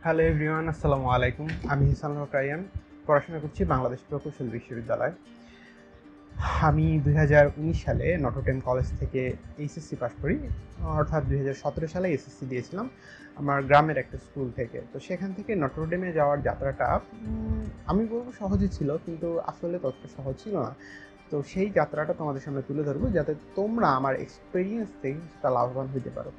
Hello everyone, আসসালামু আলাইকুম। আমি হিসান রায়ান, পড়াশোনা করছি বাংলাদেশ প্রকৌশল বিশ্ববিদ্যালয়। আমি 2019 সালে নটরড কলেজ থেকে এইচএসসি পাস করি, অর্থাৎ 2017 সালে এসএসসি দিয়েছিলাম আমার গ্রামের একটা স্কুল থেকে। তো সেখান থেকে নটরডেমে যাওয়ার যাত্রাটা আমি বলবো সহজই ছিল, কিন্তু আসলে ততটা সহজ ছিল না। তো সেই যাত্রাটা তোমাদের সামনে তুলে ধরবো, যাতে তোমরা আমার এক্সপিরিয়েন্স থেকে সেটা লাভবান হতে পারো।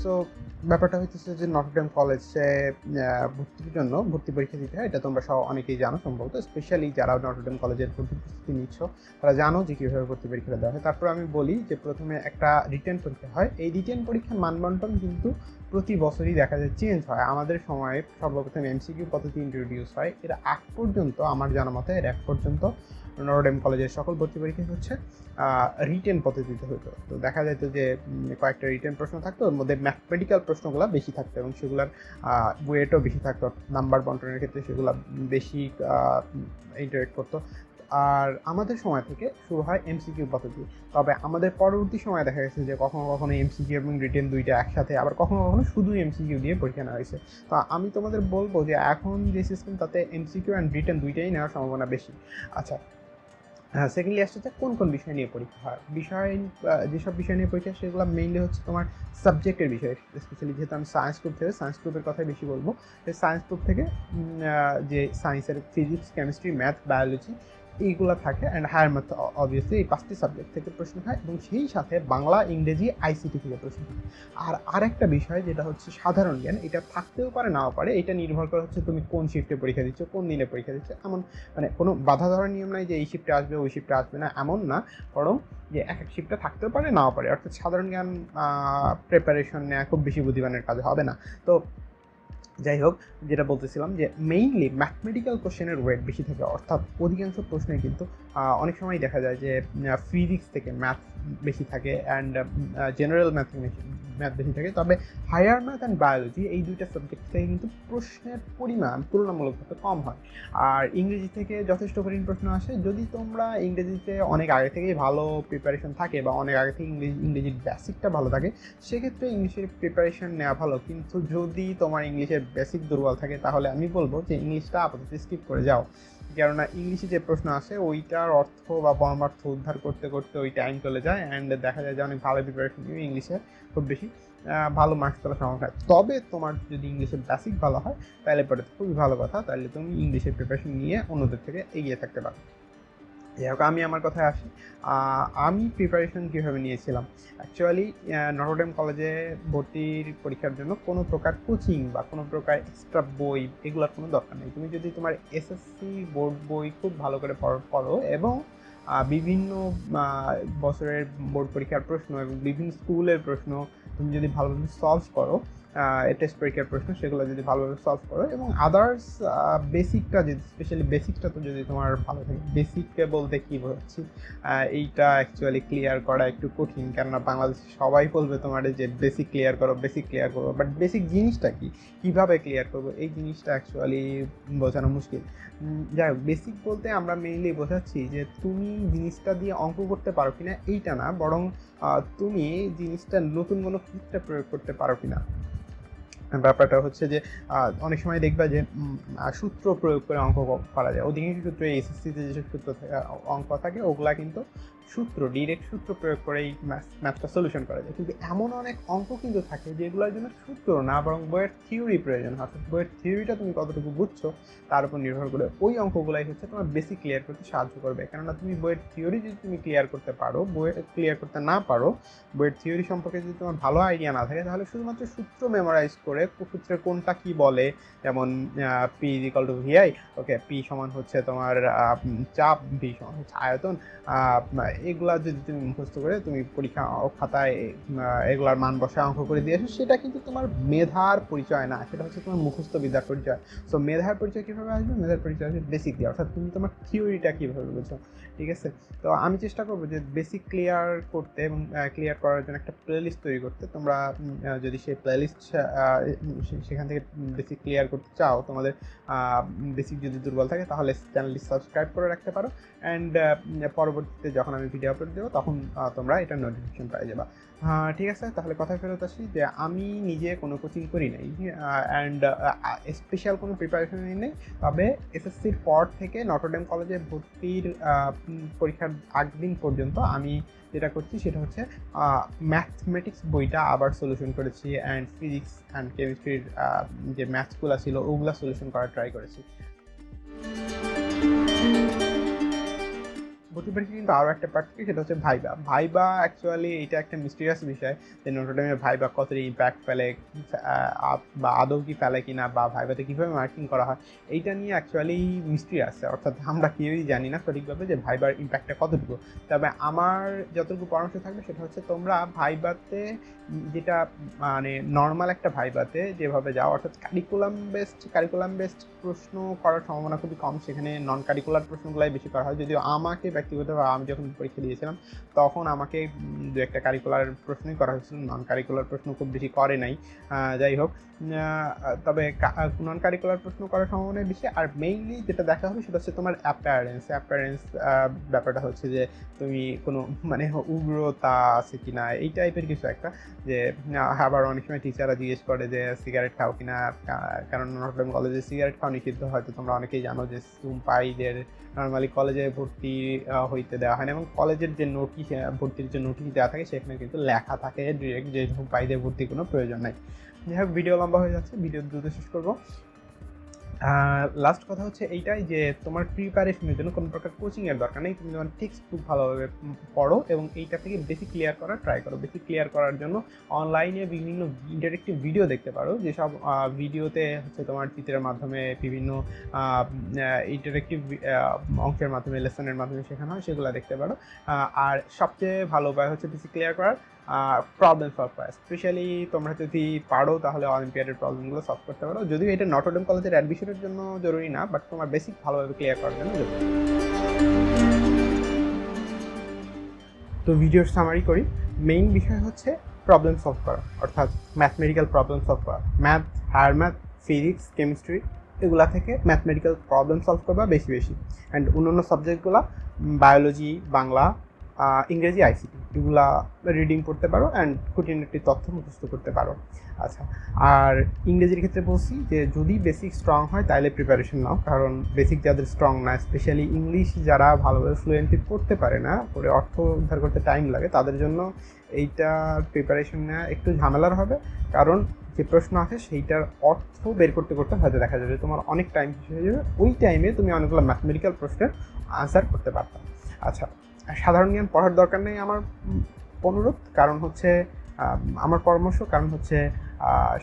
সো ব্যাপারটা হইতেছে যে নটরডেম কলেজে ভর্তির জন্য ভর্তি পরীক্ষা দিতে হয়। এটা তোমরা সব অনেকেই জানো সম্ভবত, স্পেশালি যারা নটরডেম কলেজের ভর্তি প্রস্তুতি নিচ্ছ তারা জানো যে কীভাবে ভর্তি পরীক্ষাটা দেওয়া হয়। তারপর আমি বলি যে প্রথমে একটা রিটেন পরীক্ষা হয়। এই রিটেন পরীক্ষার মানবন্টন কিন্তু প্রতি বছরই দেখা যায় চেঞ্জ হয়। আমাদের সময়ে সর্বপ্রথম এমসিকিউ পদ্ধতি ইন্ট্রোডিউস হয়। এর আগ পর্যন্ত আমার জানা মতে এর আগ পর্যন্ত নটরডেম কলেজের সকল ভর্তি পরীক্ষা হচ্ছে রিটেন পদ্ধতিতে হতো। তো দেখা যেত যে কয়েকটা রিটেন প্রশ্ন থাকতো, ওর মধ্যে ম্যাথমেটিক্যাল প্রশ্নগুলো বেশি থাকতো এবং সেগুলোর ওয়েটও বেশি থাকতো। নাম্বার বন্টনের ক্ষেত্রে সেগুলো বেশি ইন্টারেক্ট করতো। আর আমাদের সময় থেকে শুরু হয় এমসিকিউ পদ্ধতি। তবে আমাদের পরবর্তী সময় দেখা গেছে যে কখনো কখনো এমসিকিউ এবং রিটেন দুইটা একসাথে, আবার কখনো কখনো শুধু এমসিকিউ দিয়ে পরীক্ষা নেওয়া হয়েছে। তো আমি তোমাদের বলবো যে এখন যে সিস্টেম, তাতে এমসিকিউ অ্যান্ড রিটেন দুইটাই নেওয়ার সম্ভাবনা বেশি। আচ্ছা, সেকেন্ডলি আসছে যে কোন কোন বিষয় নিয়ে পরীক্ষা হয়। যেসব বিষয় নিয়ে পরীক্ষা সেগুলো মেইনলি হচ্ছে তোমার সাবজেক্টের বিষয়। স্পেশালি যেহেতু আমি সায়েন্স গ্রুপ থেকে, সায়েন্স গ্রুপের কথাই বেশি বলবো। সায়েন্স গ্রুপ থেকে যে সায়েন্সের ফিজিক্স, কেমিস্ট্রি, ম্যাথ, বায়োলজি এইগুলো থাকে, অ্যান্ড হায়ার ম্যাথ অবভিয়াসলি এই 5টি সাবজেক্ট থেকে প্রশ্ন হয়, এবং সেই সাথে বাংলা, ইংরেজি, আইসিটি থেকে প্রশ্ন হয়। আর আরেকটা বিষয় যেটা হচ্ছে সাধারণ জ্ঞান, এটা থাকতেও পারে নাও পারে, এটা নির্ভর করে হচ্ছে তুমি কোন শিফটে পরীক্ষা দিচ্ছ, কোন দিনে পরীক্ষা দিচ্ছ। এমন মানে কোনো বাধা ধরার নিয়ম নাই যে এই শিফটে আসবে ওই শিফটে আসবে না, এমন না। বরং যে এক এক শিফটে থাকতেও পারে নাও পারে, অর্থাৎ সাধারণ জ্ঞান প্রিপারেশন নেওয়া খুব বেশি বুদ্ধিমানের কাজ হবে না। তো যাই হোক, যেটা বলতেছিলাম যে মেইনলি ম্যাথমেটিক্যাল কোশ্চেনের ওয়েট বেশি থাকে, অর্থাৎ অধিকাংশ প্রশ্নে কিন্তু অনেক সময় দেখা যায় যে ফিজিক্স থেকে ম্যাথ বেশি থাকে, অ্যান্ড জেনারেল ম্যাথ বেশি থাকে। তবে হায়ার ম্যাথ অ্যান্ড বায়োলজি এই দুইটা সাবজেক্ট থেকে কিন্তু প্রশ্নের পরিমাণ তুলনামূলকভাবে কম হয়। আর ইংরেজি থেকে যথেষ্ট কঠিন প্রশ্ন আসে। যদি তোমরা ইংরেজিতে অনেক আগে থেকেই ভালো প্রিপারেশন থাকে বা অনেক আগে থেকে ইংরেজির বেসিকটা ভালো থাকে, সেক্ষেত্রে ইংলিশের প্রিপারেশন নেওয়া ভালো। কিন্তু যদি তোমার ইংলিশের বেসিক দুর্বল থাকে, তাহলে আমি বলবো যে ইংলিশটা আপাতত স্কিপ করে যাও। কেননা ইংলিশে যে প্রশ্ন আসে ওইটার অর্থ বা পরমার্থ উদ্ধার করতে করতে ওই টাইম চলে যায়, অ্যান্ড দেখা যায় যে অনেক ভালো প্রিপারেশন নিয়ে ইংলিশে খুব বেশি ভালো মার্কস তোলা সম্ভব হয়। তবে তোমার যদি ইংলিশের বেসিক ভালো হয় তাহলে পরে খুবই ভালো কথা, তাহলে তুমি ইংলিশের প্রিপারেশন নিয়ে অন্যদের থেকে এগিয়ে থাকতে পারো। যাই হোক, আমি আমার কথায় আসি। আমি প্রিপারেশন কীভাবে নিয়েছিলাম। অ্যাকচুয়ালি নটরডেম কলেজে ভর্তির পরীক্ষার জন্য কোনো প্রকার কোচিং বা কোনো প্রকার এক্সট্রা বই এগুলোর কোনো দরকার নেই। তুমি যদি তোমার এসএসসি বোর্ড বই খুব ভালো করে পড়ো এবং বিভিন্ন বছরের বোর্ড পরীক্ষার প্রশ্ন এবং বিভিন্ন স্কুলের প্রশ্ন তুমি যদি ভালোভাবে সলভ করো, টেস্ট পরীক্ষার প্রশ্ন সেগুলো যদি ভালোভাবে সলভ করো, এবং আদার্স বেসিকটা যদি, স্পেশালি বেসিকটা তো যদি তোমার ভালো থাকে। বেসিককে বলতে কী বোঝাচ্ছি, এইটা অ্যাকচুয়ালি ক্লিয়ার করা একটু কঠিন, কেননা বাংলাদেশে সবাই বলবে তোমার যে বেসিক ক্লিয়ার করো, বেসিক ক্লিয়ার করো। বাট বেসিক জিনিসটা কি, কীভাবে ক্লিয়ার করবো, এই জিনিসটা অ্যাকচুয়ালি বোঝানো মুশকিল। যাই হোক, বেসিক বলতে আমরা মেইনলি বোঝাচ্ছি যে তুমি জিনিসটা দিয়ে অঙ্ক করতে পারো কিনা, এইটা না, বরং তুমি জিনিসটা নতুন কোনো ক্ষেত্রে প্রয়োগ করতে পারো কিনা। ব্যাপারটা হচ্ছে যে অনেক সময় দেখবা যে সূত্র প্রয়োগ করে অঙ্ক করা যায়। অধিকাংশ সূত্র এসএসসিতে যেসব সূত্র অঙ্ক থাকে ওগুলা কিন্তু ডিরেক্ট সূত্র প্রয়োগ করেই ম্যাথটা সলিউশন করা যায়। কিন্তু এমন অনেক অঙ্ক কিন্তু থাকে যেগুলোর জন্য সূত্র না, বরং বইয়ের থিওরি প্রয়োজন হয়। বইয়ের থিওরিটা তুমি কতটুকু বুঝছো তার উপর নির্ভর করে ওই অঙ্কগুলাই হচ্ছে তোমার বেসিক ক্লিয়ার করতে সাহায্য করবে। কেননা তুমি বইয়ের থিওরি যদি তুমি ক্লিয়ার করতে পারো, ক্লিয়ার করতে না পারো, বইয়ের থিওরি সম্পর্কে যদি তোমার ভালো আইডিয়া না থাকে, তাহলে শুধুমাত্র সূত্র মেমোরাইজ করে সূত্রের কোনটা কি বলে, যেমন P equal to VI, okay, P সমান হচ্ছে তোমার চাপ, ভি সমান হচ্ছে আয়তন, এগুলা যদি তুমি মুখস্থ করে তুমি পরীক্ষা খাতায় এগুলার মান বসা অঙ্ক করে দিয়ে আসো, সেটা কিন্তু তোমার মেধার পরিচয় না, সেটা হচ্ছে তোমার মুখস্থ বিদ্যার পরিচয়। সো মেধার পরিচয় কীভাবে আসবে? মেধার পরিচয় আসবে বেসিক দিয়ে, অর্থাৎ তুমি তোমার থিওরিটা কীভাবে বুঝছো, ঠিক আছে? তো আমি চেষ্টা করবো যে বেসিক ক্লিয়ার করতে এবং ক্লিয়ার করার জন্য একটা প্লেলিস্ট তৈরি করতে। তোমরা যদি সেই প্লেলিস্ট সেখান থেকে বেসিক ক্লিয়ার করতে চাও, তোমাদের বেসিক যদি দুর্বল থাকে তাহলে চ্যানেলটি সাবস্ক্রাইব করে রাখতে পারো, অ্যান্ড পরবর্তীতে যখন আমি ভিডিও আপলোড দেবো তখন তোমরা এটা নোটিফিকেশন পেয়ে যাবা। ঠিক আছে, তাহলে কথায় ফেরত আসি যে আমি নিজে কোনো কোচিং করি নাই, অ্যান্ড স্পেশাল কোনো প্রিপারেশন নেই। তবে এসএসসির পর থেকে নটরডেম কলেজে ভর্তির পরীক্ষার আগের দিন পর্যন্ত আমি যেটা করছি সেটা হচ্ছে ম্যাথমেটিক্স বইটা আবার সলিউশন করেছি, অ্যান্ড ফিজিক্স অ্যান্ড কেমিস্ট্রির যে ম্যাথসগুলো ছিল ওগুলো সলিউশন করার ট্রাই করেছি। ভর্তি পরীক্ষা কিন্তু আরও একটা পার্ট থাকে, সেটা হচ্ছে ভাইবা। অ্যাকচুয়ালি এটা একটা মিস্টিরিয়াস বিষয় যে নটরডেমের ভাইবা কতটা ইম্প্যাক্ট ফেলে, বা আদৌ কি ফেলে কিনা, বা ভাইবাতে কীভাবে মার্কিং করা হয়, এইটা নিয়ে অ্যাকচুয়ালি মিস্ট্রি আছে। অর্থাৎ আমরা কেউই জানি না সঠিকভাবে যে ভাইবার ইম্প্যাক্টটা কতটুকু। তবে আমার যতটুকু পরামর্শ থাকবে সেটা হচ্ছে তোমরা ভাইবাতে যেটা মানে নর্মাল একটা ভাইবাতে যেভাবে যাও, অর্থাৎ কারিকুলাম বেসড প্রশ্ন করার সম্ভাবনা খুবই কম, সেখানে নন কারিকুলার প্রশ্নগুলাই বেশি করা হয়। যদিও আমাকে ব্যক্তিগতভাবে আমি যখন পরীক্ষা দিয়েছিলাম তখন আমাকে দু একটা কারিকুলার প্রশ্নই করা হয়েছিল, নন কারিকুলার প্রশ্ন খুব বেশি করে নাই। যাই হোক, তবে নন কারিকুলার প্রশ্ন করার সম্ভাবনা বেশি। আর মেইনলি যেটা দেখা হবে সেটা হচ্ছে তোমার অ্যাপিয়ারেন্স ব্যাপারটা হচ্ছে যে তুমি কোনো মানে উগ্রতা আছে কিনা, এই টাইপের কিছু একটা। যে আবার অনেক সময় টিচাররা জিজ্ঞেস করে যে সিগারেট খাও কিনা, কারণ নটরডেম কলেজে সিগারেট খাওয়া নিষিদ্ধ। হয়তো তোমরা অনেকেই জানো যে সুম্পাইদের নর্মালি কলেজে ভর্তি হইতে দেওয়া হয় না, এবং কলেজের যে নোটিশ, ভর্তির যে নোটিশ দেওয়া থাকে সেখানে কিন্তু লেখা থাকে ডিরেক্ট যে সুম্পাইদের ভর্তির কোনো প্রয়োজন নাই। যাই হোক, ভিডিও লম্বা হয়ে যাচ্ছে, ভিডিও দ্রুত শেষ করবো। লাস্ট কথা হচ্ছে এইটাই যে তোমার প্রিপারেশনের জন্য কোনো প্রকার কোচিংয়ের দরকার নেই। তুমি তোমার টেক্সট বুক ভালোভাবে পড়ো এবং এইটা থেকে বেসিক ক্লিয়ার করার ট্রাই করো। বেসিক ক্লিয়ার করার জন্য অনলাইনে বিভিন্ন ইন্টারেক্টিভ ভিডিও দেখতে পারো, যেসব ভিডিওতে হচ্ছে তোমার চিত্রের মাধ্যমে বিভিন্ন ইন্টারেক্টিভ অংশের মাধ্যমে, লেসনের মাধ্যমে শেখানো হয়, সেগুলো দেখতে পারো। আর সবচেয়ে ভালো উপায় হচ্ছে বেসিক ক্লিয়ার করার প্রবলেম সলভ করা। স্পেশালি তোমরা যদি পারো তাহলে অলিম্পিয়াডের প্রবলেমগুলো সলভ করতে পারো, যদিও এটা নটরডেম কলেজের অ্যাডমিশনের জন্য জরুরি না, বাট তোমার বেসিক ভালোভাবে ক্লিয়ার করার জন্য জরুরি। তো ভিডিওর সামারি করি। মেইন বিষয় হচ্ছে প্রবলেম সলভ করা, অর্থাৎ ম্যাথমেটিক্যাল প্রবলেম সলভ করা। Math, higher math, physics, chemistry এগুলা থেকে ম্যাথমেটিক্যাল প্রবলেম সলভ করবা বেশি। অ্যান্ড অন্যান্য সাবজেক্টগুলো বায়োলজি, বাংলা, ইংরেজি, আইসিটি এগুলা রিডিং পড়তে পারো, অ্যান্ড খুঁটিনাটি তথ্য মুখস্থ করতে পারো। আচ্ছা, আর ইংরেজির ক্ষেত্রে বলছি যে যদি বেসিক স্ট্রং হয় তাহলে প্রিপারেশন নাও, কারণ বেসিক যাদের স্ট্রং না, স্পেশালি ইংলিশ যারা ভালোভাবে ফ্লুয়েন্টলি পড়তে পারে না, পড়ে অর্থ উদ্ধার করতে টাইম লাগে, তাদের জন্য এইটা প্রিপারেশন নেওয়া একটু ঝামেলার হবে। কারণ যে প্রশ্ন আছে সেইটার অর্থ বের করতে করতে হয়তো দেখা যাবে তোমার অনেক টাইম শেষ হয়ে যাবে, ওই টাইমে তুমি অনেকগুলো ম্যাথমেটিক্যাল প্রশ্নের আনসার করতে পারতাম। আচ্ছা, সাধারণ জ্ঞান পড়ার দরকার নেই আমার অনুরোধ, কারণ হচ্ছে আমার পরামর্শ, কারণ হচ্ছে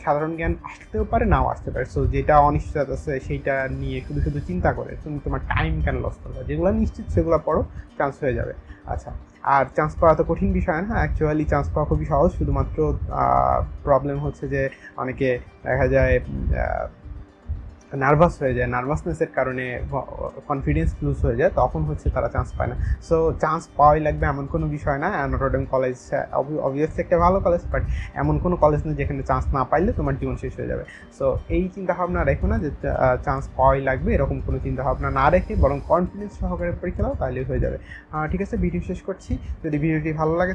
সাধারণ জ্ঞান আসতেও পারে, নাও আসতে পারে। সো যেটা অনিশ্চিত আছে সেইটা নিয়ে শুধু চিন্তা করে তুমি তোমার টাইম কেন লস করবে? যেগুলো নিশ্চিত সেগুলো পড়ো, চান্স হয়ে যাবে। আচ্ছা, আর চান্স পাওয়া তো কঠিন বিষয় না, অ্যাকচুয়ালি চান্স পাওয়া খুবই সহজ। শুধুমাত্র প্রবলেম হচ্ছে যে অনেকে দেখা যায় নার্ভাস হয়ে যায়, নার্ভাসনেসের কারণে কনফিডেন্স লুজ হয়ে যায়, তখন হচ্ছে তারা চান্স পায় না। সো চান্স পাওয়াই লাগবে এমন কোনো বিষয় না। নটরডেম কলেজ অবভিয়াসলি একটা ভালো কলেজ, বাট এমন কোনো কলেজ নেই যেখানে চান্স না পাইলে তোমার জীবন শেষ হয়ে যাবে। সো এই চিন্তাভাবনা রেখো না যে চান্স পাওয়াই লাগবে, এরকম কোনো চিন্তাভাবনা না রেখে বরং কনফিডেন্স সহকারে পরীক্ষা দাও, তাহলেই হয়ে যাবে। ঠিক আছে, ভিডিও শেষ করছি। যদি ভিডিওটি ভালো লেগে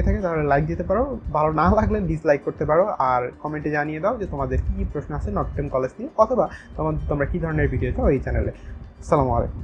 থাকে তাহলে লাইক দিতে পারো, ভালো না লাগলে ডিসলাইক করতে পারো, আর কমেন্টে জানিয়ে দাও যে তোমাদের কী প্রশ্ন আছে নটরডেম কলেজ নিয়ে, অথবা তোমরা কী ধরনের ভিডিও চাও এই চ্যানেলে। আসসালামু আলাইকুম।